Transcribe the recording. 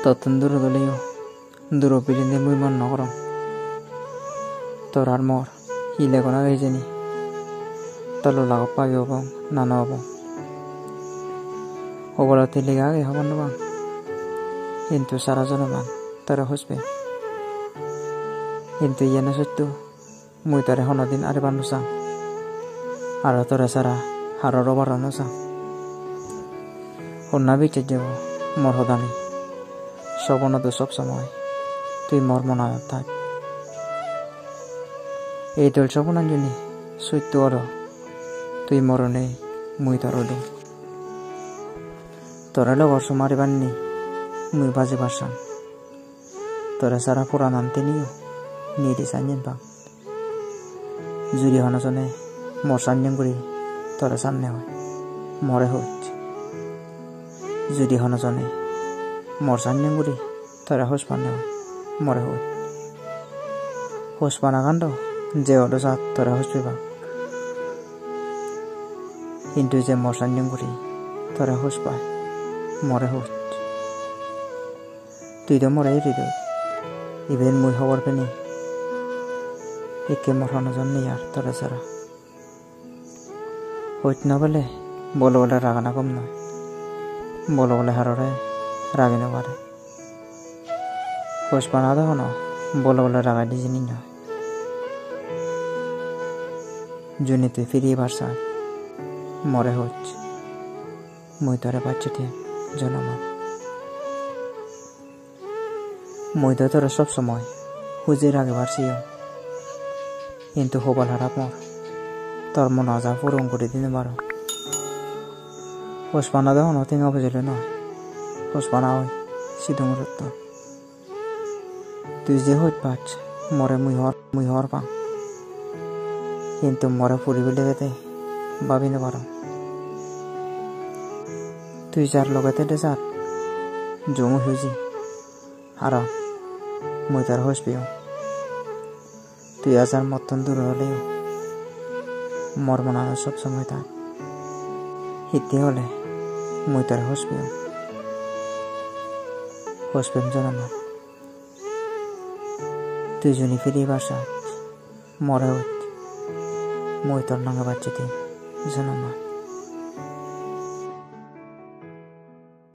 ততন দূর দলেও দূর পিড়িতে মুই মন নকরং তোর আর মর হিলে কোনা গাইজেনি তলো লাগ পাবি হবং নানো হবং হবলতে লেগে আগে হবন নবাং কিন্তু সারা জনমান তোরা হসবে কিন্তু ইয়েনে সত্য মুই তোরে হনদিন আরে বানুসাং আর তোরা সারা হারো রবার অনুসাং হন্না বিচে যাব মর হদানি সবন তো সব সময় তুই মর মনায় থাক এই দল সবনাঞ্জনী সত্য আর তুই মরণে মুই তোর দিন তোরা লগর সুমারি বাননি মুই বাজে বাসান তোরা সারা পুরান আনতে নিও নিয়ে সাঞ্জেন পাক জুড়ি হনজনে মর সাঞ্জেন করি তোরা সামনে হয় মরে হচ্ছে যদি হনজনে মর সাঞ্জেন করি তোরা হোস পানে হয় মরে হয় হোস পানা কাণ্ড যে অটো সাত তোরা হোস পেবা কিন্তু যে মর সাঞ্জেন করি তোরা হোস পায় মরে হচ্ছে তুই তো মরে হৃদ ইভেন মুই খবর পেনি একে মর হনজন নেই আর তোরা সারা হইত না বলে বলে বলে রাগানা কম নয় বলে বলে হাররে রাগে না পারে হোস পানা দেখো না বলে বলে রাগাই দিয়ে জিনিস নয় জুনি তুই ফিরিয়ে বাসা মরে হচ্ছে মুই তোরে বাচ্চাটি জনমান মুই তো তোরা সব সময় হুজির আগে বাড়ছিও কিন্তু হবল হারাপ মর তোর মন আজা পূরণ করে দিতে পারো হোসপানা দেখো না তিন বুঝলে নয় হোসপানা হয় সিধুম রত্ত তুই যে হইত পাচ্ছ মরে মুই হর পাং কিন্তু মরে ফুরিবে লেগেতে ভাবি না পারো তুই যার লগতে দে যার জমু হইজি আর মুই তার হোস পেও তুই আজার মতন দূর হলেও মর মনানো সব সময় থাক হিতে হলে মুই তার হোস পেও জনমান তুই জনি ফিরিয়ে বাসা মরে হচ্ছে মুই তোর নাঙ্গা বাচ্চাতে জনমান।